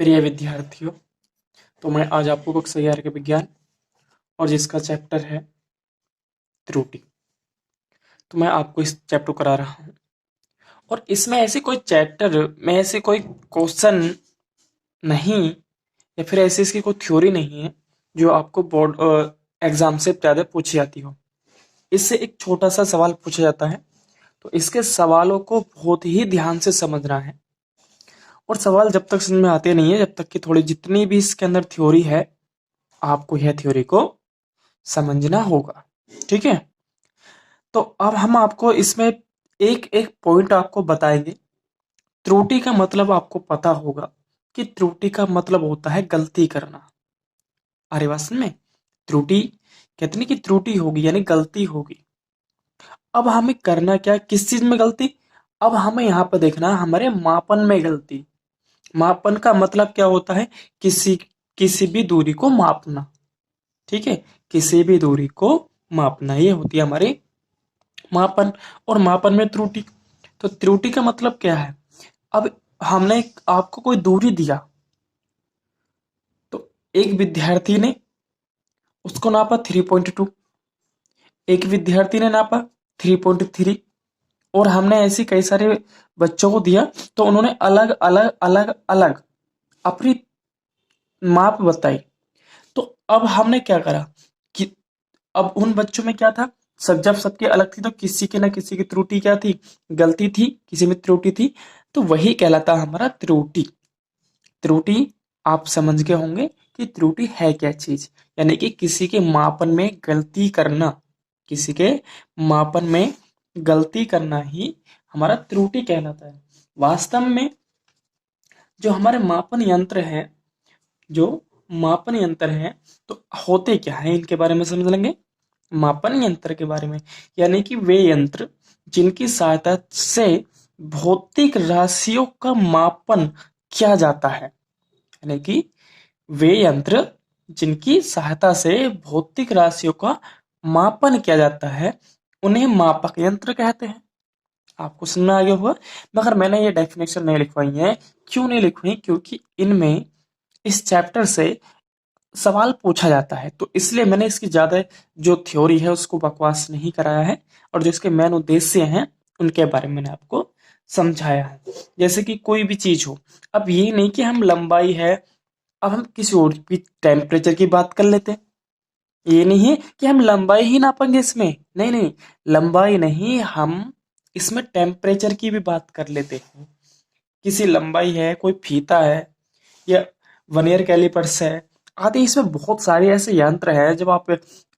प्रिय विद्यार्थियों, तो मैं आज आपको कक्षा 11 के विज्ञान और जिसका चैप्टर है त्रुटि, तो मैं आपको इस चैप्टर करा रहा हूँ। और इसमें ऐसे कोई चैप्टर में ऐसे कोई क्वेश्चन नहीं या फिर ऐसी इसकी कोई थ्योरी नहीं है जो आपको बोर्ड एग्जाम से ज़्यादा पूछी जाती हो। इससे एक छोटा सा सवाल पूछा जाता है, तो इसके सवालों को बहुत ही ध्यान से समझना है। और सवाल जब तक समझ में आते नहीं है, जब तक कि थोड़ी जितनी भी इसके अंदर थ्योरी है, आपको यह थ्योरी को समझना होगा। ठीक है, तो अब हम आपको इसमें एक एक पॉइंट आपको बताएंगे। त्रुटि का मतलब आपको पता होगा कि त्रुटि का मतलब होता है गलती करना। अरे बात समझ में, त्रुटि कहते नहीं कि त्रुटि होगी यानी गलती होगी। अब हमें करना क्या, किस चीज में गलती? अब हमें यहाँ पर देखना है हमारे मापन में गलती। मापन का मतलब क्या होता है? किसी किसी भी दूरी को मापना। ठीक है, किसी भी दूरी को मापना, ये होती है हमारी मापन। और मापन में त्रुटि, तो त्रुटि का मतलब क्या है? अब हमने आपको कोई दूरी दिया, तो एक विद्यार्थी ने उसको नापा 3.2, एक विद्यार्थी ने नापा 3.3, और हमने ऐसी कई सारे बच्चों को दिया, तो उन्होंने अलग अलग अलग अलग अपनी माप बताई। तो अब हमने क्या करा कि अब उन बच्चों में क्या था, सब जब सबकी अलग थी तो किसी के ना किसी की त्रुटि क्या थी, गलती थी, किसी में त्रुटि थी। तो वही कहलाता हमारा त्रुटि। त्रुटि आप समझ गए होंगे कि त्रुटि है क्या चीज, यानी कि किसी के मापन में गलती करना, किसी के मापन में गलती करना ही हमारा त्रुटि कहलाता है। वास्तव में जो हमारे मापन यंत्र है, जो मापन यंत्र है, तो होते क्या है इनके बारे में समझ लेंगे। मापन यंत्र के बारे में, यानी कि वे यंत्र जिनकी सहायता से भौतिक राशियों का मापन किया जाता है, यानी कि वे यंत्र जिनकी सहायता से भौतिक राशियों का मापन किया जाता है, उन्हें मापक यंत्र कहते हैं। आपको समझ में आ गया होगा, मगर मैंने ये डेफिनेशन नहीं लिखवाई है। क्यों नहीं लिखवाई? क्योंकि इनमें इस चैप्टर से सवाल पूछा जाता है, तो इसलिए मैंने इसकी ज्यादा जो थ्योरी है उसको बकवास नहीं कराया है, और जो इसके मेन उद्देश्य हैं उनके बारे में मैंने आपको समझाया है। जैसे कि कोई भी चीज हो, अब ये नहीं कि हम लंबाई है, अब हम किसी और भी टेम्परेचर की बात कर लेते हैं। ये नहीं है कि हम लंबाई ही नापेंगे इसमें, नहीं नहीं, लंबाई नहीं, हम इसमें टेम्परेचर की भी बात कर लेते हैं। किसी लंबाई है, कोई फीता है, या वर्नियर कैलिपर्स है आदि। इसमें बहुत सारे ऐसे यंत्र हैं, जब आप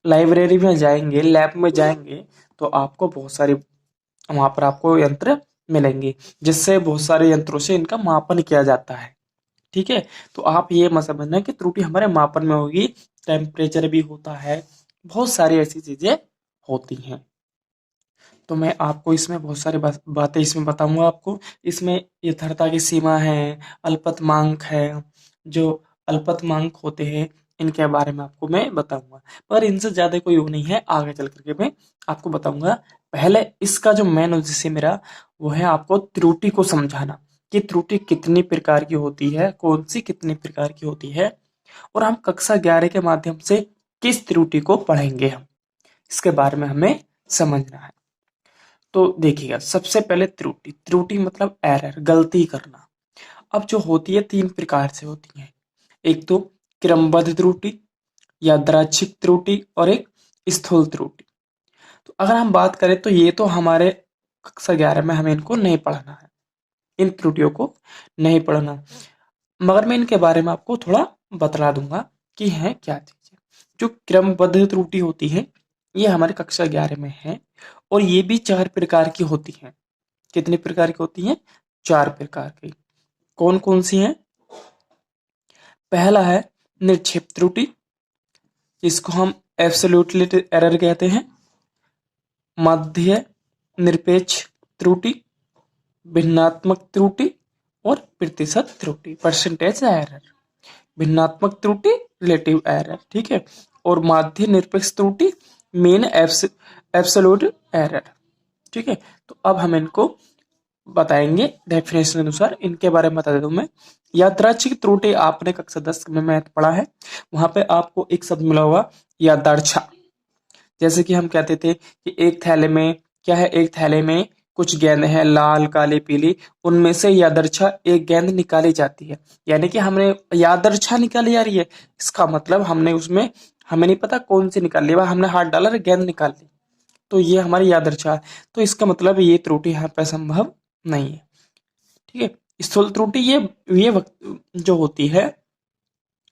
लाइब्रेरी में जाएंगे, लैब में जाएंगे, तो आपको बहुत सारे वहां पर आपको यंत्र मिलेंगे, जिससे बहुत सारे यंत्रों से इनका मापन किया जाता है। ठीक है, तो आप ये मत समझना कि त्रुटि हमारे मापन में होगी, टेम्परेचर भी होता है, बहुत सारी ऐसी चीजें होती हैं। तो मैं आपको इसमें बहुत सारी बातें इसमें बताऊंगा आपको। इसमें यथार्थता की सीमा है, अल्पतमांक है, जो अल्पतमांक होते हैं इनके बारे में आपको मैं बताऊंगा। पर इनसे ज्यादा कोई वो नहीं है, आगे चल करके मैं आपको बताऊंगा। पहले इसका जो मेन उद्देश्य मेरा वो है आपको त्रुटि को समझाना, कि त्रुटि कितनी प्रकार की होती है, कौन सी कितनी प्रकार की होती है, और हम कक्षा 11 के माध्यम से किस त्रुटि को पढ़ेंगे, हम इसके बारे में हमें समझना है। तो देखिएगा, सबसे पहले त्रुटि, त्रुटि मतलब एरर, गलती करना। अब जो होती है तीन प्रकार से होती है, एक तो क्रमबद्ध त्रुटि, यादृच्छिक त्रुटि, और एक स्थूल त्रुटि। तो अगर हम बात करें तो ये तो हमारे कक्षा 11 में हमें इनको नहीं पढ़ना है, इन त्रुटियों को नहीं पढ़ना, मगर मैं इनके बारे में आपको थोड़ा बतला दूंगा कि है क्या चीज है। जो क्रमबद्ध त्रुटि होती है, ये हमारे कक्षा 11 में है, और ये भी चार प्रकार की होती है। कितने प्रकार की होती हैं? चार प्रकार की। कौन कौन सी हैं? पहला है निक्षेप त्रुटि, जिसको हम एब्सोल्युटली एरर कहते हैं। मध्य निरपेक्ष त्रुटि, भिन्नात्मक त्रुटि, और प्रतिशत त्रुटि, परसेंटेज एरर। भिन्नात्मक त्रुटि, रिलेटिव एरर, ठीक है, और माध्य निरपेक्ष त्रुटि, मीन एब्सोल्यूट एरर। ठीक है, तो अब हम इनको बताएंगे डेफिनेशन के अनुसार, इनके बारे में बता देता हूँ मैं। यादृच्छिक त्रुटि आपने कक्षा 10 में मैथ पढ़ा है, वहां पे आपको एक शब्द मिला होगा यादृच्छा। जैसे कि हम कहते थे कि एक थैले में क्या है, एक थैले में कुछ गेंद है लाल काली पीली, उनमें से यादृच्छा एक गेंद निकाली जाती है। यानी कि हमने यादृच्छा निकाली जा रही है, इसका मतलब हमने उसमें, हमें नहीं पता कौन सी निकाल ली, वह हमने हाथ डाला और गेंद निकाल ली, तो ये हमारी यादृच्छा है। तो इसका मतलब ये त्रुटि यहाँ पे संभव नहीं है। ठीक है, स्थूल त्रुटि ये वक्त जो होती है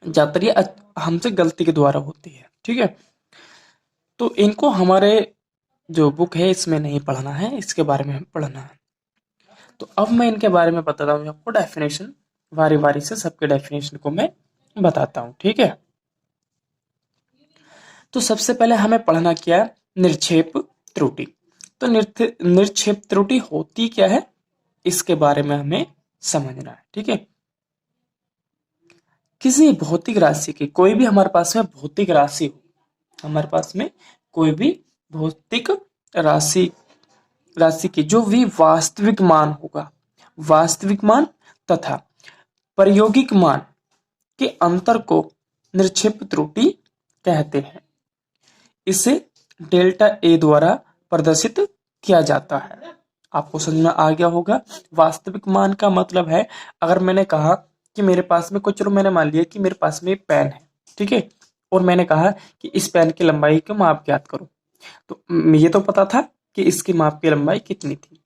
ज्यादातर ये हमसे गलती के द्वारा होती है। ठीक है, तो इनको हमारे जो बुक है इसमें नहीं पढ़ना है, इसके बारे में पढ़ना है। तो अब मैं इनके बारे में बताता हूँ आपको डेफिनेशन, बारी बारी से सबके डेफिनेशन को मैं बताता हूँ। ठीक है, तो सबसे पहले हमें पढ़ना क्या है, निरक्षेप त्रुटि। तो निरक्षेप त्रुटि होती क्या है, इसके बारे में हमें समझना है। ठीक है, किसी भौतिक राशि की, कोई भी हमारे पास में भौतिक राशि हो, हमारे पास में कोई भी भौतिक राशि राशि की जो भी वास्तविक मान होगा, वास्तविक मान तथा प्रायोगिक मान के अंतर को निरक्षेप त्रुटि कहते हैं। इसे डेल्टा ए द्वारा प्रदर्शित किया जाता है। आपको समझ में आ गया होगा। वास्तविक मान का मतलब है, अगर मैंने कहा कि मेरे पास में कुछ, चलो मैंने मान लिया कि मेरे पास में पेन है, ठीक है, और मैंने कहा कि इस पेन की लंबाई को माप ज्ञात करो, तो ये तो पता था कि इसकी माप की लंबाई कितनी थी।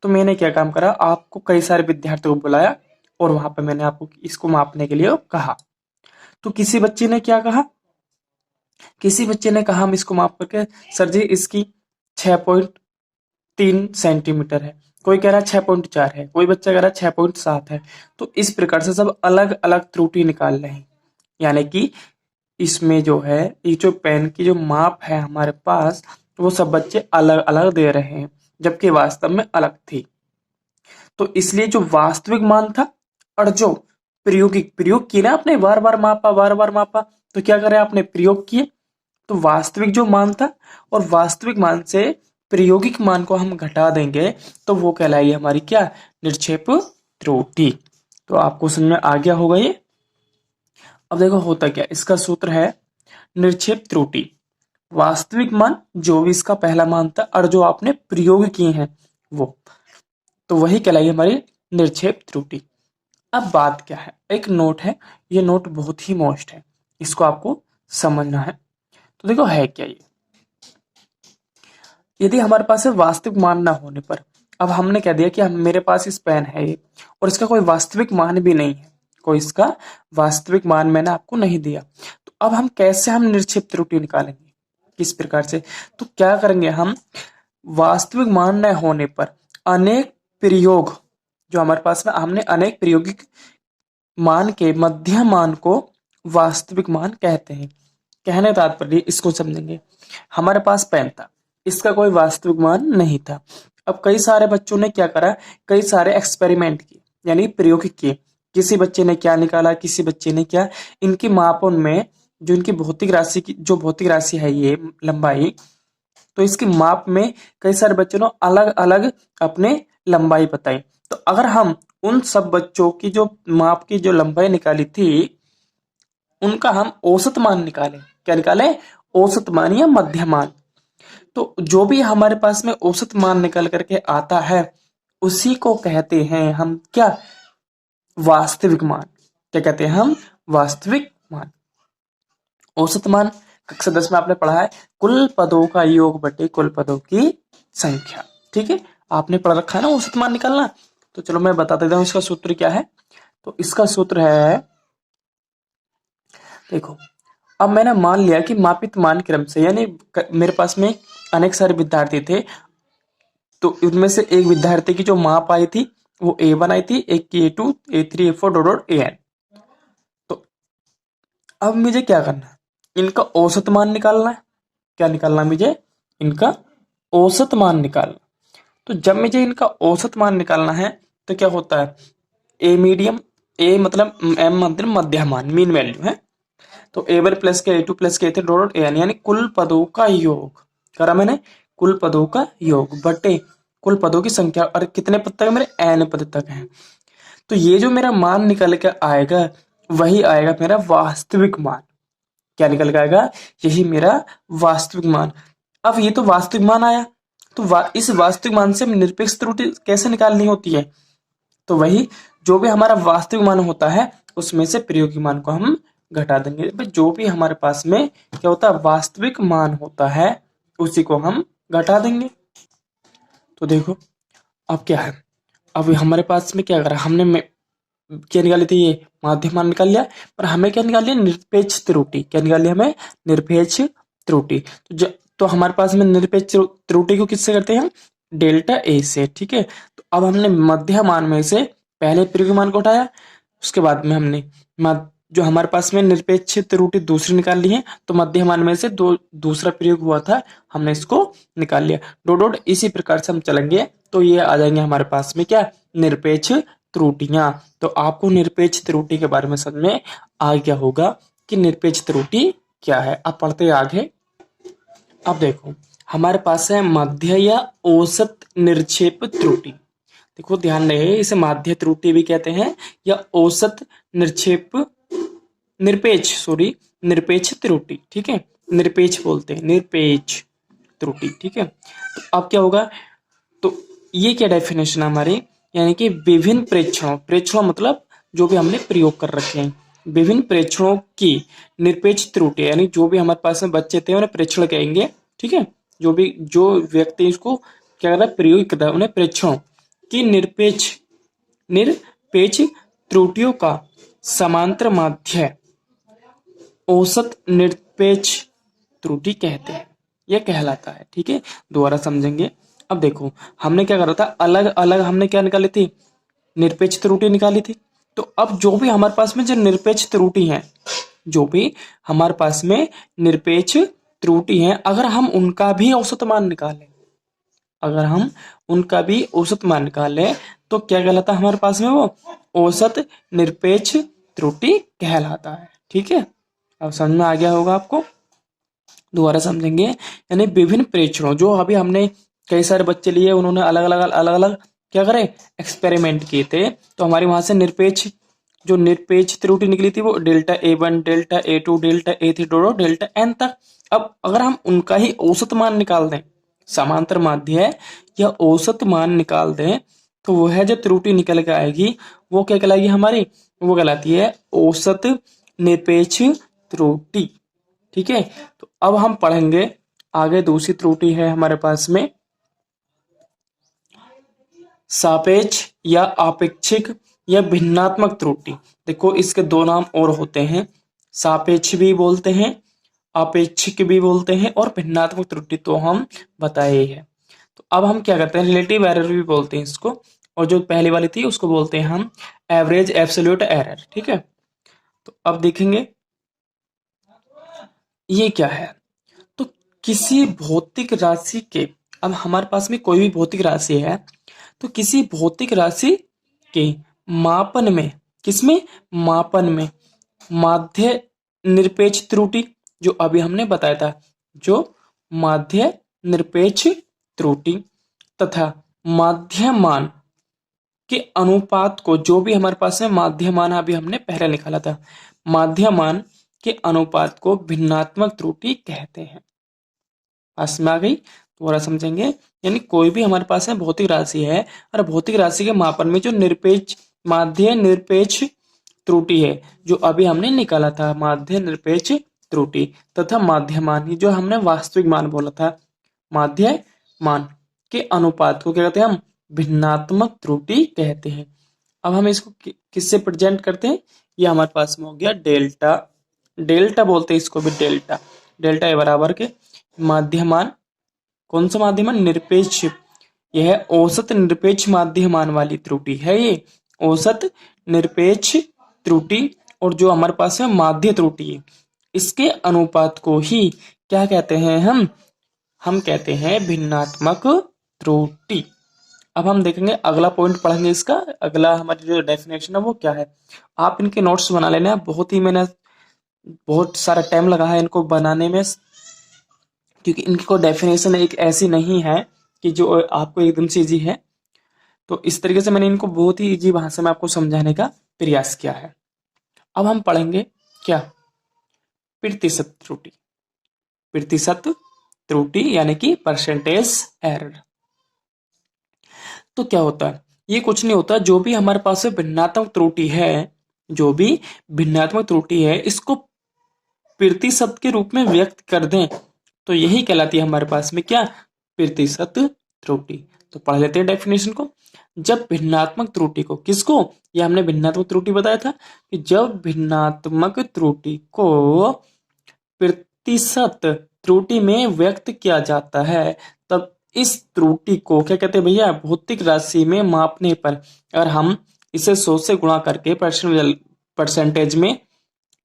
तो मैंने क्या काम करा, आपको कई सारे विद्यार्थियों को बुलाया और वहां पर मैंने आपको इसको मापने के लिए कहा। तो किसी बच्चे ने क्या कहा, किसी बच्चे ने कहा हम इसको माप करके, सर जी इसकी 6.3 सेंटीमीटर है, कोई कह रहा है 6.4 है, कोई बच्चा कह रहा है 6.7 है। तो इस प्रकार से सब अलग अलग त्रुटि निकाल रहे हैं। यानी कि इसमें जो है, ये जो पेन की जो माप है हमारे पास, वो सब बच्चे अलग अलग दे रहे हैं, जबकि वास्तव में अलग थी। तो इसलिए जो वास्तविक मान था और जो प्रायोगिक, प्रयोग किया ना आपने, बार बार मापा बार बार मापा, तो क्या करें आपने प्रयोग किए, तो वास्तविक जो मान था और वास्तविक मान से प्रायोगिक मान को हम घटा देंगे, तो वो कहलाएगी हमारी क्या, निरक्षेप त्रुटि। तो आपको समझ में आ गया होगा ये। अब देखो होता क्या, इसका सूत्र है निरक्षेप त्रुटि वास्तविक मान जो भी इसका पहला मान था और जो आपने प्रयोग किए हैं वो, तो वही कहलाएगी हमारी निरक्षेप त्रुटि। अब बात क्या है, एक नोट है, ये नोट बहुत ही मोस्ट है, इसको आपको समझना है। तो देखो है क्या ये, यदि हमारे पास वास्तविक मान ना होने पर, अब हमने कह दिया कि हम, मेरे पास इस पेन है ये और इसका कोई वास्तविक मान भी नहीं है, कोई इसका वास्तविक मान मैंने आपको नहीं दिया, तो अब हम कैसे हम निरक्षेप त्रुटि निकालेंगे, किस प्रकार से, तो क्या करेंगे हम, वास्तविक मान न होने पर अनेक प्रयोग, जो हमारे पास में हमने अनेक प्रायोगिक मान के मध्य मान को वास्तविक मान कहते हैं। कहने तात्पर्य इसको समझेंगे, हमारे पास पेन था, इसका कोई वास्तविक मान नहीं था। अब कई सारे बच्चों ने क्या करा, कई सारे एक्सपेरिमेंट किए, यानी प्रयोग किए। किसी बच्चे ने क्या निकाला, किसी बच्चे ने क्या, इनकी मापों में जो इनकी भौतिक राशि की, जो भौतिक राशि है ये लंबाई, तो इसकी माप में कई सारे बच्चों ने अलग अलग अपने लंबाई बताई। तो अगर हम उन सब बच्चों की जो माप की जो लंबाई निकाली थी, उनका हम औसत मान निकालें, क्या निकालें, औसत मान या मध्य मान, तो जो भी हमारे पास में औसत मान निकल करके आता है, उसी को कहते हैं हम क्या, वास्तविक मान। क्या कहते हैं हम, वास्तविक मान। औसत मान कक्षा 10 में आपने पढ़ा है, कुल पदों का योग बटे कुल पदों की संख्या। ठीक है, आपने पढ़ रखा है ना औसत मान निकालना। तो चलो मैं बता देता हूँ इसका सूत्र क्या है। तो इसका सूत्र है, देखो, अब मैंने मान लिया कि मापित मान क्रम से, यानी मेरे पास में अनेक सारे विद्यार्थी थे, तो उनमें से एक विद्यार्थी की जो माप आई थी वो A1 आई थी, एक की A2, A3, A4 dot dot AN। तो अब मुझे क्या करना है, इनका औसत मान निकालना है। क्या निकालना है मुझे, इनका औसत मान निकालना। तो जब मुझे इनका औसत मान निकालना है, तो क्या होता है, ए मीडियम, ए मतलब एम मतलब मध्य मान, मीन वैल्यू है, तो A1 प्लस के A2 प्लस के A3 डॉट AN, यानी कुल पदों का योग करा मैंने, कुल पदों का योग बटे कुल पदों की संख्या, और कितने पद तक मेरे, n पद तक हैं। तो ये जो मेरा मान निकल के आएगा वही आएगा मेरा वास्तविक मान। क्या निकल के आएगा? यही मेरा वास्तविक मान। अब ये तो वास्तविक मान आया, तो इस वास्तविक मान से हम निरपेक्ष त्रुटि कैसे निकालनी होती है? तो वही, जो भी हमारा वास्तविक मान होता है उसमें से प्रायोगिक मान को हम घटा देंगे। जो भी हमारे पास में क्या होता है, वास्तविक मान होता है, उसी को हम घटा देंगे। तो देखो अब क्या है, अब हमारे पास में क्या करा हमने, क्या निकाली थी, ये माध्य मान निकाल लिया, पर हमें क्या निकाल लिया, निरपेक्ष त्रुटि। क्या निकाल लिया हमें? निरपेक्ष त्रुटि। तो हमारे पास में निरपेक्ष त्रुटि को किससे करते हैं हम? डेल्टा ए से। ठीक है, तो अब हमने मध्य मान में से पहले प्रायोगिक मान को उठाया, उसके बाद में हमने जो हमारे पास में निरपेक्ष त्रुटि दूसरी निकाल ली है, तो मध्य मान में से दूसरा प्रयोग हुआ था, हमने इसको निकाल लिया। डॉट डॉट इसी प्रकार से हम चलेंगे तो ये आ जाएंगे हमारे पास में क्या, निरपेक्ष त्रुटियां। तो आपको निरपेक्ष त्रुटि के बारे में समझ में आ गया होगा कि निरपेक्ष त्रुटि क्या है। अब पढ़ते हैं आगे। अब देखो हमारे पास है मध्य या औसत निरपेक्ष त्रुटि। देखो ध्यान रहे, इसे माध्य त्रुटि भी कहते हैं या औसत निरपेक्ष त्रुटि। ठीक है, निरपेक्ष बोलते हैं, निरपेक्ष त्रुटि। ठीक है, तो अब क्या होगा, तो ये क्या डेफिनेशन है हमारी, यानी कि विभिन्न प्रेक्षणों मतलब जो भी हमने प्रयोग कर रखे हैं, विभिन्न प्रेक्षणों की निरपेक्ष त्रुटि, यानी जो भी हमारे पास में बच्चे थे उन्हें प्रेक्षण कहेंगे। ठीक है, जो व्यक्ति इसको क्या कर रहा है, प्रयोग कर रहा है, उन्हें प्रेक्षणों की निरपेक्ष त्रुटियों का समांतर माध्य औसत निरपेक्ष त्रुटि कहते हैं, यह कहलाता है। ठीक है, दोबारा समझेंगे। अब देखो हमने क्या करा था, अलग अलग हमने क्या निकाली थी, निरपेक्ष त्रुटि निकाली थी। तो अब जो भी हमारे पास में जो निरपेक्ष त्रुटि है, जो भी हमारे पास में निरपेक्ष त्रुटि है, अगर हम उनका भी औसत मान निकालें, अगर हम उनका भी औसत मान निकालें तो क्या कहलाता है हमारे पास में, वो औसत निरपेक्ष त्रुटि कहलाता है। ठीक है, अब समझ में आ गया होगा आपको। दोबारा समझेंगे, यानी विभिन्न प्रेक्षणों, जो अभी हमने कई सारे बच्चे लिए, उन्होंने अलग अलग क्या करे, एक्सपेरिमेंट किए थे, तो हमारी वहां से निरपेक्ष त्रुटि निकली थी वो delta A1, delta A2, delta A3 delta n तक। अब अगर हम उनका ही औसत मान निकाल दें, समांतर माध्य है या औसत मान निकाल दें, तो वह जो त्रुटि निकल के आएगी वो क्या कहलाएगी हमारी, वो कहलाती है औसत निरपेक्ष त्रुटि। ठीक है, तो अब हम पढ़ेंगे आगे। दूसरी त्रुटि है हमारे पास में सापेक्ष या आपेक्षिक या भिन्नात्मक त्रुटि। देखो इसके दो नाम और होते हैं, सापेक्ष भी बोलते हैं, आपेक्षिक भी बोलते हैं, और भिन्नात्मक त्रुटि तो हम बताए ही है। तो अब हम क्या करते हैं, रिलेटिव एरर भी बोलते हैं इसको, और जो पहली वाली थी उसको बोलते हैं हम एवरेज एब्सोल्यूट एरर। ठीक है, तो अब देखेंगे ये क्या है। तो किसी भौतिक राशि के, अब हमारे पास में कोई भी भौतिक राशि है, तो किसी भौतिक राशि के मापन में, किसमें, मापन में माध्य निरपेक्ष त्रुटि, जो अभी हमने बताया था, जो माध्य निरपेक्ष त्रुटि तथा माध्यमान के अनुपात को, जो भी हमारे पास है माध्यमान अभी हमने पहले निकाला था, माध्यमान के अनुपात को भिन्नात्मक त्रुटि कहते हैं। पास में आ गई, दोबारा समझेंगे। यानी कोई भी हमारे पास है भौतिक राशि है, और भौतिक राशि के मापन में जो माध्य निरपेक्ष त्रुटि है, जो अभी हमने निकाला था, माध्य निरपेक्ष त्रुटि तथा माध्यमान, जो हमने वास्तविक मान बोला था, माध्य मान के अनुपात को क्या कहते हैं हम, भिन्नात्मक त्रुटि कहते हैं। अब हम इसको किससे प्रेजेंट करते हैं, ये हमारे पास में हो गया डेल्टा, डेल्टा बोलते हैं इसको भी, डेल्टा, डेल्टा ए बराबर के माध्यमान, कौन सा माध्यमान, निरपेक्ष, यह औसत निरपेक्ष माध्यमान वाली त्रुटि है, ये औसत निरपेक्ष त्रुटि, और जो हमारे पास है माध्य त्रुटि है, इसके अनुपात को ही क्या कहते हैं हम कहते हैं भिन्नात्मक त्रुटि। अब हम देखेंगे अगला पॉइंट पढ़ेंगे इसका, अगला हमारी जो डेफिनेशन है वो क्या है। आप इनके नोट्स बना लेना, मैंने बहुत सारा टाइम लगा है इनको बनाने में, क्योंकि इनकी कोई डेफिनेशन एक ऐसी नहीं है कि जो आपको एकदम से इजी है। तो इस तरीके से मैंने इनको बहुत ही इजी भाषा में आपको समझाने का प्रयास किया है। अब हम पढ़ेंगे क्या, प्रतिशत त्रुटि। प्रतिशत त्रुटि यानी कि परसेंटेज एरर। तो क्या होता है, ये कुछ नहीं होता, जो भी हमारे पास भिन्नात्मक त्रुटि है, जो भी भिन्नात्मक त्रुटि है, इसको प्रतिशत के रूप में व्यक्त कर दें तो यही कहलाती है हमारे पास में क्या, प्रतिशत त्रुटि। तो पढ़ लेते हैं डेफिनेशन को। जब भिन्नात्मक त्रुटि को, किसको, ये हमने भिन्नात्मक त्रुटि बताया था कि जब भिन्नात्मक त्रुटि को प्रतिशत त्रुटि में व्यक्त किया जाता है, तब इस त्रुटि को क्या कहते हैं भैया, भौतिक राशि में मापने पर अगर हम इसे 100 से गुणा करके परसेंटेज में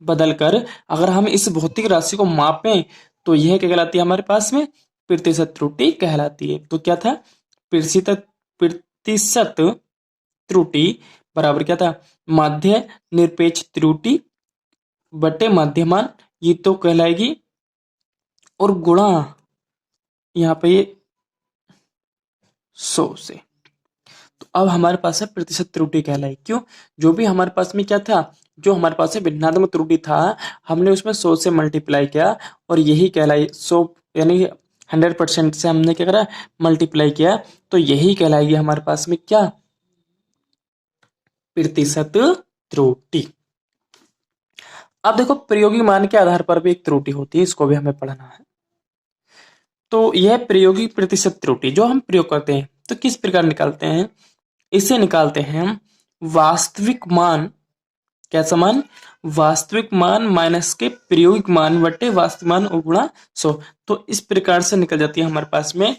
बदलकर अगर हम इस भौतिक राशि को मापें तो यह क्या कहलाती है हमारे पास में, प्रतिशत त्रुटि कहलाती है। तो क्या था, प्रतिशत त्रुटि बराबर क्या था, माध्य निरपेक्ष त्रुटि बटे मध्यमान, ये तो कहलाएगी, और गुणा यहाँ पे ये 100 से। तो अब हमारे पास है प्रतिशत त्रुटि कहलाई। क्यों, जो भी हमारे पास में क्या था, जो हमारे पास है भिन्नात्मक त्रुटि था, हमने उसमें 100 से मल्टीप्लाई किया और यही कहलाई 100, यानी 100% से हमने क्या करा, मल्टीप्लाई किया, तो यही कहलाएगी हमारे पास में क्या, प्रतिशत त्रुटि। अब देखो, प्रायोगिक मान के आधार पर भी एक त्रुटि होती है, इसको भी हमें पढ़ना है। तो यह प्रायोगिक प्रतिशत त्रुटि जो हम प्रयोग करते हैं, तो किस प्रकार निकालते हैं, इसे निकालते हैं हम वास्तविक मान, कैसा मान, वास्तविक मान माइनस के प्रायोगिक मान बटे वास्तविक मान गुणा 100। तो इस प्रकार से निकल जाती है हमारे पास में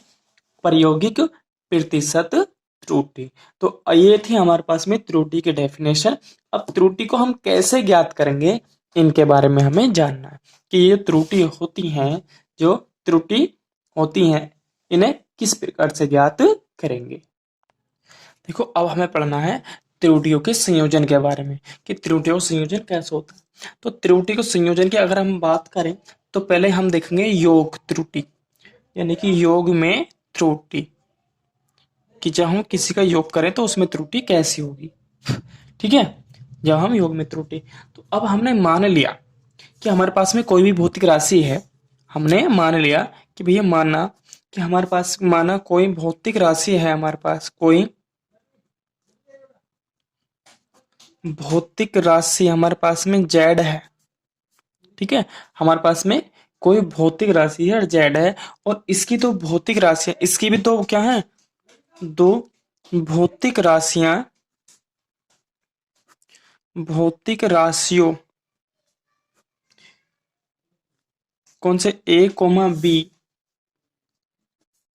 प्रायोगिक प्रतिशत त्रुटि। तो ये थी हमारे पास में त्रुटि की डेफिनेशन। अब त्रुटि को हम कैसे ज्ञात करेंगे, इनके बारे में हमें जानना है कि ये त्रुटि होती हैं, जो त्रुटि होती हैं, इन्हें किस प्रकार से ज्ञात करेंगे। देखो, अब हमें पढ़ना है त्रुटियों के संयोजन के बारे में कि त्रुटियों का संयोजन कैसे होता है। तो त्रुटि के संयोजन की अगर हम बात करें तो पहले हम देखेंगे योग त्रुटि, यानी कि योग में त्रुटि, कि जब हम किसी का योग करें तो उसमें त्रुटि कैसी होगी। ठीक है, जब हम योग में त्रुटि, तो अब हमने मान लिया कि हमारे पास में कोई भी भौतिक राशि है, हमने मान लिया कि भैया, माना कि हमारे पास, माना कोई भौतिक राशि है, हमारे पास कोई भौतिक राशि हमारे पास में जेड है। ठीक है, हमारे पास में कोई भौतिक राशि है जेड है, और इसकी तो भौतिक राशि है, इसकी भी तो क्या है, दो भौतिक राशियां, भौतिक राशियों, कौन से, ए कोमा बी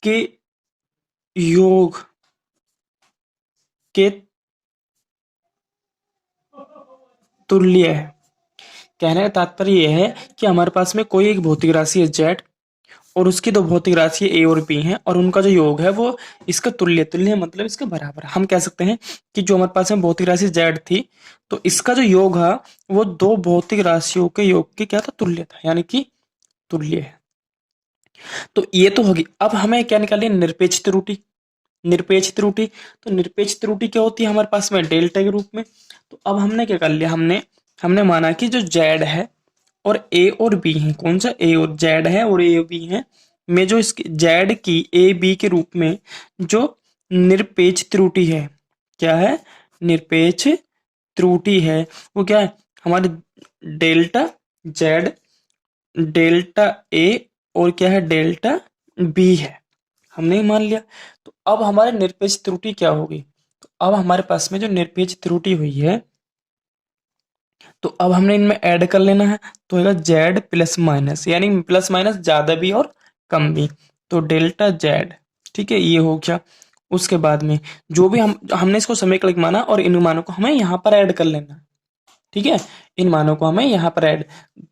के योग के तुल्य है। कहने का तात्पर्य यह है कि हमारे पास में कोई एक भौतिक राशि है जेड, और उसकी दो भौतिक राशि ए और बी हैं, और उनका जो योग है वो इसका तुल्य, तुल्य मतलब इसके बराबर। हम कह सकते हैं कि जो हमारे पास में भौतिक राशि जेड थी, तो इसका जो योग है वो दो भौतिक राशियों के योग के क्या था, तुल्य था, यानी कि तुल्य है। तो ये तो होगी। अब हमें क्या निकालनी है, निरपेक्ष त्रुटि। निरपेक्ष त्रुटि, तो निरपेक्ष त्रुटि क्या होती है हमारे पास में, डेल्टा के रूप में। तो अब हमने क्या कर लिया, हमने हमने माना कि जो जेड है और ए और बी है, कौन सा, ए और जेड है और ए बी है, में जो इसकी जेड की ए बी के रूप में जो निरपेक्ष त्रुटि है, क्या है, निरपेक्ष त्रुटि है, वो क्या है, हमारे डेल्टा जेड, डेल्टा ए और क्या है, डेल्टा बी है, हमने ही मान लिया। तो अब हमारे निरपेक्ष त्रुटि क्या होगी, तो अब हमारे पास में जो निरपेक्ष त्रुटि हुई है, तो अब हमने इनमें ऐड कर लेना है, तो होगा जेड प्लस माइनस, यानी प्लस माइनस ज्यादा भी और कम भी, तो डेल्टा जेड। ठीक है, ये हो गया। उसके बाद में जो भी हमने इसको समीकरण माना, और इन मानों को हमें यहाँ पर ऐड कर लेना। ठीक है, इन मानों को हमें यहाँ पर ऐड,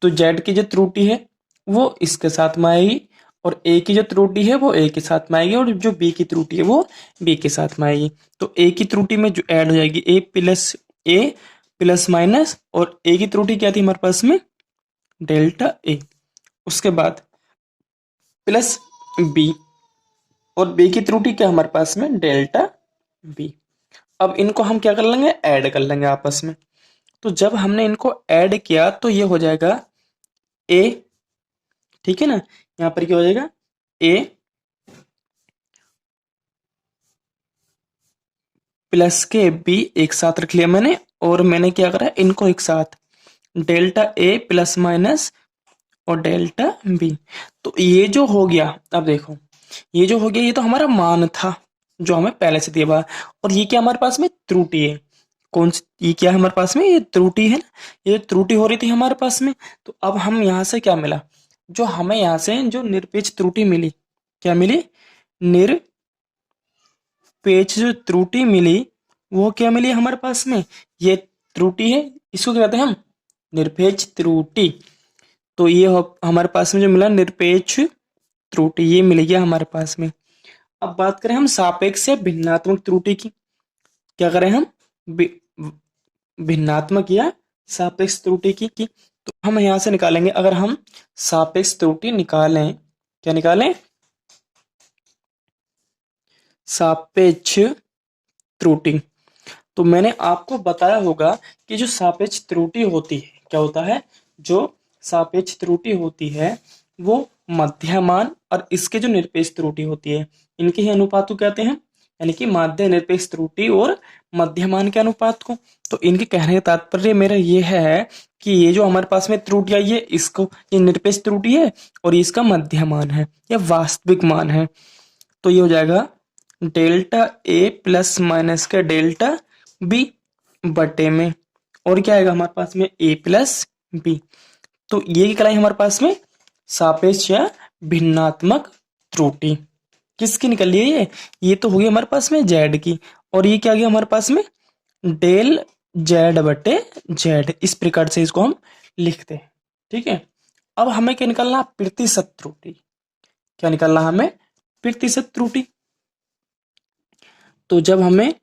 तो जेड की जो त्रुटि है वो इसके साथ में आएगी, और ए की जो त्रुटि है वो ए के साथ में आएगी, और जो बी की त्रुटि है वो बी के साथ में आएगी। तो ए की त्रुटि में जो ऐड हो जाएगी ए प्लस माइनस, और ए की त्रुटि क्या थी हमारे पास में, डेल्टा ए। उसके बाद प्लस बी, और बी की त्रुटि क्या हमारे पास में, डेल्टा बी। अब इनको हम क्या कर लेंगे, ऐड कर लेंगे आपस में। तो जब हमने इनको ऐड किया तो ये हो जाएगा ए, ठीक है ना। यहाँ पर क्या हो जाएगा, ए प्लस के बी एक साथ रख लिया मैंने, और मैंने क्या करा, इनको एक साथ डेल्टा ए प्लस माइनस और डेल्टा बी। तो ये जो हो गया, अब देखो ये जो हो गया, ये तो हमारा मान था जो हमें पहले से दिया हुआ है। और ये क्या हमारे पास में त्रुटि है, कौन सी, ये क्या है हमारे पास में, ये त्रुटि है ना, ये त्रुटि हो रही थी हमारे पास में। तो अब हम यहाँ से क्या मिला, जो हमें यहाँ से जो निरपेक्ष त्रुटि मिली, क्या मिली, निरपेक्ष जो त्रुटि मिली, वो क्या मिली हमारे पास में, ये त्रुटि है, इसको क्या कहते हैं हम, निरपेक्ष त्रुटि। तो ये हमारे पास में जो मिला निरपेक्ष त्रुटि, ये मिल गया हमारे पास में। अब बात करें हम सापेक्ष या भिन्नात्मक त्रुटि की, क्या करें हम, भिन्नात्मक या सापेक्ष त्रुटि की। तो हम यहां से निकालेंगे, अगर हम सापेक्ष त्रुटि निकालें, क्या निकालें, सापेक्ष त्रुटि। तो मैंने आपको बताया होगा कि जो सापेक्ष त्रुटि होती है, क्या होता है, जो सापेक्ष त्रुटि होती है वो मध्यमान और इसके जो निरपेक्ष त्रुटि होती है, इनके ही अनुपात को कहते हैं, यानी कि माध्य निरपेक्ष त्रुटि और मध्यमान के अनुपात को। तो इनके कहने का तात्पर्य मेरा ये है कि ये जो हमारे पास में त्रुटि आई है, इसको, ये निरपेक्ष त्रुटि है और इसका मध्यमान है या वास्तविक मान है। तो ये हो जाएगा डेल्टा ए प्लस माइनस का डेल्टा बी बटे में, और क्या आएगा हमारे पास में, ए प्लस बी। तो ये क्या कहलाई हमारे पास में, सापेक्ष या भिन्नात्मक त्रुटि। किसकी निकल रही है ये तो होगी हमारे पास में जेड की, और ये क्या आ गया हमारे पास में, डेल जेड बटे जेड। इस प्रकार से इसको हम लिखते हैं, ठीक है। अब हमें क्या निकालना, प्रतिशत त्रुटि। क्या निकालना हमें, प्रतिशत त्रुटि। तो जब हमें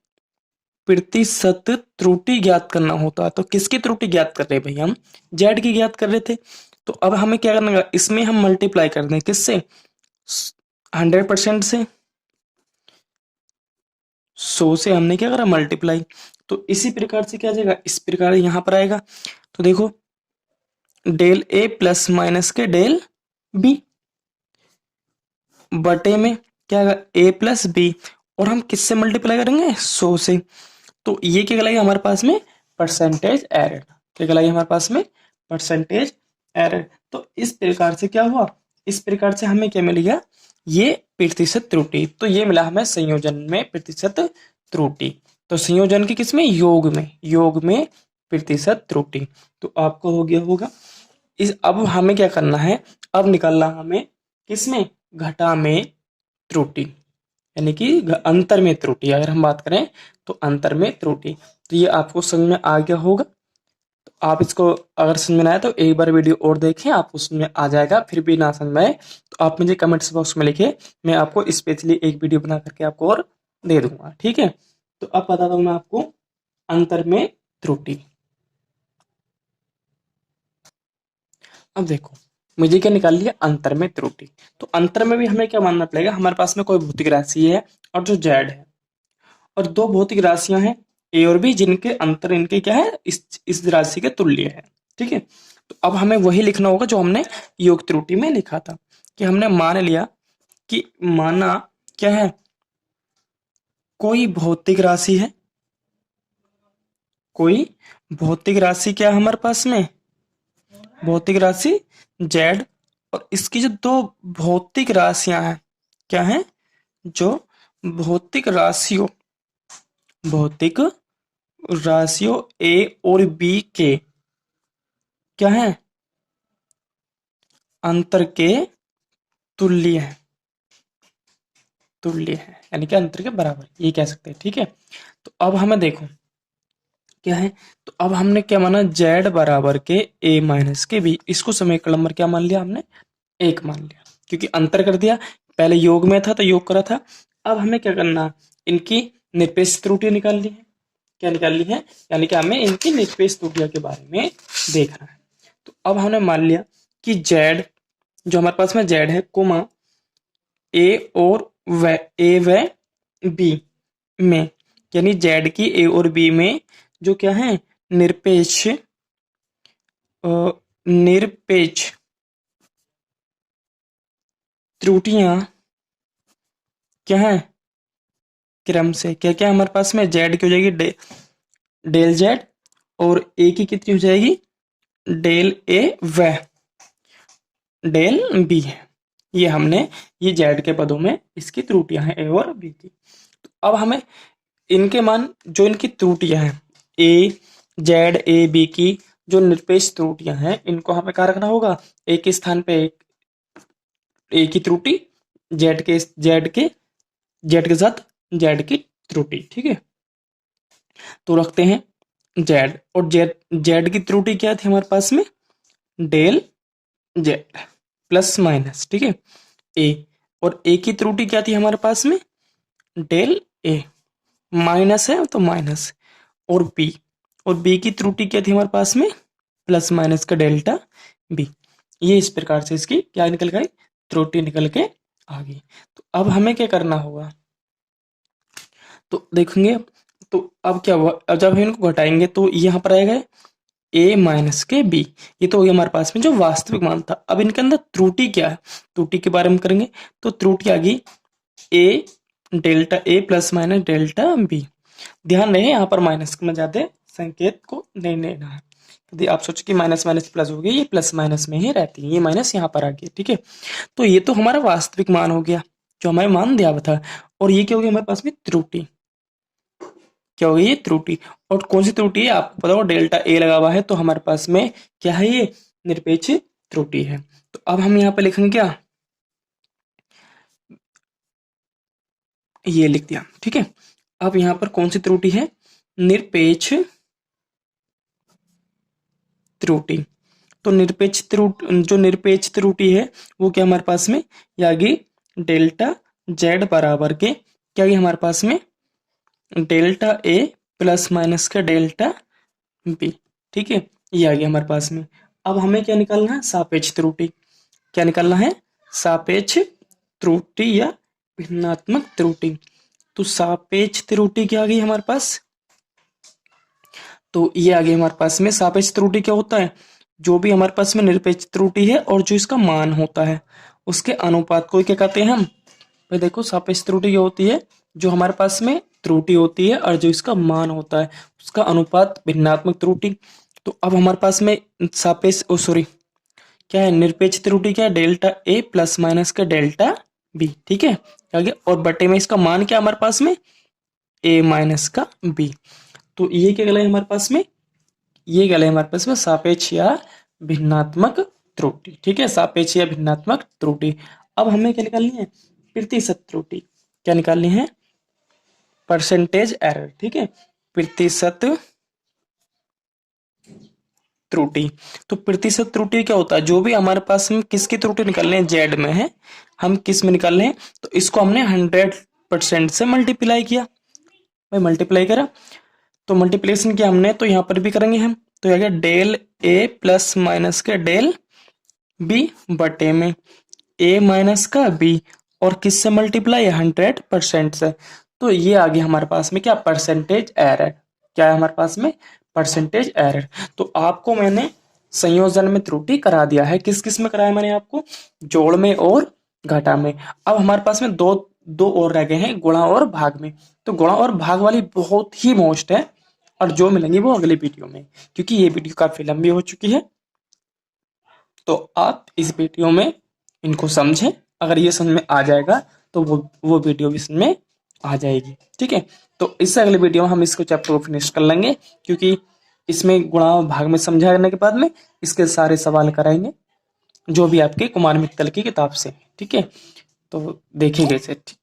प्रतिशत त्रुटि ज्ञात करना होता, तो किसकी त्रुटि ज्ञात कर रहे हैं भाई, हम जेड की ज्ञात कर रहे थे। तो अब हमें क्या करना है, इसमें हम मल्टीप्लाई कर दें, किससे, 100% से, 100 से हमने क्या करा, मल्टीप्लाई। तो इसी प्रकार से क्या जाएगा, इस प्रकार यहां पर आएगा। तो देखो डेल ए प्लस माइनस के डेल बी बटे में क्या आएगा, ए प्लस बी, और हम किससे मल्टीप्लाई करेंगे, 100 से। तो ये क्या कहलाएगा हमारे पास में, परसेंटेज एरर। क्या कहलाएगा हमारे पास में, परसेंटेज एरर। तो इस प्रकार से क्या हुआ, इस प्रकार से हमें क्या मिल गया, ये प्रतिशत त्रुटि। तो ये मिला हमें संयोजन में प्रतिशत त्रुटि। तो संयोजन की किसमें, योग में प्रतिशत त्रुटि। तो आपको हो गया होगा। इस अब हमें क्या करना है, अब निकालना हमें किसमें, घटा में त्रुटि, यानी कि अंतर में त्रुटि। अगर हम बात करें तो अंतर में त्रुटि। तो ये आपको समझ में आ गया होगा। तो आप इसको अगर समझ में ना आए तो एक बार वीडियो और देखें, आपको समझ में आ जाएगा। फिर भी ना समझ में आए तो आप मुझे कमेंट्स बॉक्स में लिखिए, मैं आपको स्पेशली एक वीडियो बना करके आपको और दे दूंगा, ठीक है। तो अब बताता हूं मैं आपको अंतर में त्रुटि। अब देखो मुझे क्या निकाल लिया, अंतर में त्रुटि। तो अंतर में भी हमें क्या मानना पड़ेगा, हमारे पास में कोई भौतिक राशि है और जो जेड है, और दो भौतिक राशियां हैं ए और बी, जिनके अंतर इनके क्या है, इस राशि के तुल्य है, ठीक है। तो अब हमें वही लिखना होगा जो हमने योग त्रुटि में लिखा था, कि हमने मान लिया कि माना क्या है, कोई भौतिक राशि है, कोई भौतिक राशि क्या है हमारे पास में, भौतिक राशि जेड, और इसकी जो दो भौतिक राशियां हैं, क्या है, जो भौतिक राशियों, भौतिक राशियों ए और बी के क्या है, अंतर के तुल्य है, तुल्य है, यानी कि अंतर के बराबर, ये कह सकते हैं, ठीक है। तो अब हमें देखो क्या है, तो अब हमने क्या माना, जेड बराबर के ए माइनस के बी, इसको समीकरण नंबर क्या मान लिया हमने, एक मान लिया, क्योंकि अंतर कर दिया, पहले योग में था तो योग करा था। अब हमें क्या करना, इनकी निरपेक्ष त्रुटि निकालनी है। क्या निकालनी है, यानी कि हमें इनकी निरपेक्ष त्रुटियों के बारे में देखना है। तो अब हमने मान लिया कि जेड, जो हमारे पास में जेड है, कोमा ए और व ए व बी में, यानी जेड की ए और बी में जो क्या है, निरपेक्ष निरपेक्ष त्रुटियां क्या है, क्रम से क्या क्या हमारे पास में जेड की हो जाएगी डेल जेड, और ए की कितनी हो जाएगी, डेल ए व डेल बी है। ये हमने ये जेड के पदों में इसकी त्रुटियां हैं ए और बी की। तो अब हमें इनके मान, जो इनकी त्रुटियां हैं ए जेड ए बी की जो निरपेक्ष त्रुटियां हैं, इनको हमें क्या रखना होगा, एक के स्थान पे एक ए की त्रुटि, जेड के साथ जेड की त्रुटि, ठीक है। तो रखते हैं जेड, और जेड की त्रुटि क्या थी हमारे पास में, डेल जेड प्लस माइनस, ठीक है ए, और ए की त्रुटि क्या थी हमारे पास में, डेल ए, माइनस है तो माइनस, और बी की त्रुटि क्या थी हमारे पास में, प्लस माइनस का डेल्टा बी। ये इस प्रकार से इसकी क्या निकल गई, त्रुटि निकल के आ गई। तो अब हमें क्या करना होगा, तो देखेंगे, तो अब क्या हुआ, अब जब हम इनको घटाएंगे तो यहाँ पर आएगा ए माइनस के बी, ये तो हो गया हमारे पास में जो वास्तविक मान था। अब इनके अंदर त्रुटि क्या है, त्रुटि के बारे में करेंगे। तो त्रुटि आ गई ए delta A plus minus delta B. ध्यान रहे यहाँ पर माइनस में ज्यादा संकेत को नहीं लेना है। यदि आप सोचो कि माइनस माइनस प्लस हो गया, ये प्लस माइनस में ही रहती है, ये माइनस यहाँ पर आ गया, ठीक है। तो ये तो हमारा वास्तविक मान हो गया जो हमें मान दिया हुआ था, और ये क्या हो गया हमारे पास में, त्रुटि। क्या हो गई, ये त्रुटि। और कौन सी त्रुटि है आपको पता हो, डेल्टा ए लगा हुआ है, तो हमारे पास में क्या है, ये निरपेक्ष त्रुटि है। तो अब हम यहाँ पे लिखेंगे क्या, ये लिख दिया, ठीक है। अब यहाँ पर कौन सी त्रुटि है, निरपेक्ष त्रुटि। तो निरपेक्ष त्रुटि, जो निरपेक्ष त्रुटि है वो क्या हमारे पास में, या गई डेल्टा जेड बराबर के क्या गई हमारे पास में, डेल्टा ए प्लस माइनस का डेल्टा बी, ठीक है। ये आ गया हमारे पास में। अब हमें क्या निकालना है, सापेक्ष त्रुटि। क्या निकालना है, सापेक्ष त्रुटि या भिन्नात्मक त्रुटि। तो सापेक्ष त्रुटि क्या आ गई हमारे पास, तो ये आ गई हमारे पास में। सापेक्ष त्रुटि क्या होता है, जो भी हमारे पास में निरपेक्ष त्रुटि है और जो इसका मान होता है उसके अनुपात को क्या कहते हैं हम, भाई देखो सापेक्ष त्रुटि क्या होती है, जो हमारे पास में त्रुटि होती है और जो इसका मान होता है उसका अनुपात भिन्नात्मक त्रुटि। तो अब हमारे पास में सापेक्ष सॉरी क्या है, निरपेक्ष त्रुटि क्या है, डेल्टा ए प्लस माइनस का डेल्टा बी, ठीक है आगे, और बटे में इसका मान क्या हमारे पास में, ए माइनस का बी। तो ये क्या गला है हमारे पास में, ये गला है हमारे पास में सापेक्ष या भिन्नात्मक त्रुटि, ठीक है, सापेक्ष या भिन्नात्मक त्रुटि। अब हमें क्या निकालनी है, प्रतिशत त्रुटि। क्या निकालनी है, परसेंटेज एरर, ठीक है, प्रतिशत त्रुटि। तो प्रतिशत त्रुटि क्या होता है, जो भी हमारे पास में किसकी त्रुटि निकालने हैं, जेड में है, हम किस में निकाल रहे हैं, तो इसको हमने 100% से मल्टीप्लाई किया, भाई मल्टीप्लाई करा, तो मल्टीप्लिकेशन किया हमने, तो यहाँ पर भी करेंगे हम, तो यह गया डेल ए प्लस माइनस का डेल बी बटे में ए माइनस का बी, और किससे मल्टीप्लाई, 100% से। तो ये आ गया हमारे पास में क्या, परसेंटेज एरर। क्या है हमारे पास में, परसेंटेज एरर। तो आपको मैंने संयोजन में त्रुटि करा दिया है, किस किस में कराया मैंने आपको, जोड़ में और घटा में। अब हमारे पास में दो दो और रह गए हैं, गुणा और भाग में। तो गुणा और भाग वाली बहुत ही मोस्ट है, और जो मिलेंगी वो अगले वीडियो में, क्योंकि ये वीडियो काफी लंबी हो चुकी है। तो आप इस वीडियो में इनको समझें, अगर ये समझ में आ जाएगा तो वो वीडियो भी समझ में आ जाएगी, ठीक है। तो इससे अगले वीडियो में हम इसको चैप्टर को फिनिश कर लेंगे, क्योंकि इसमें गुणा और भाग में समझाने के बाद में इसके सारे सवाल कराएंगे जो भी आपके कुमार मित्तल की किताब से, ठीक है। तो देखिएगा इसे, ठीक।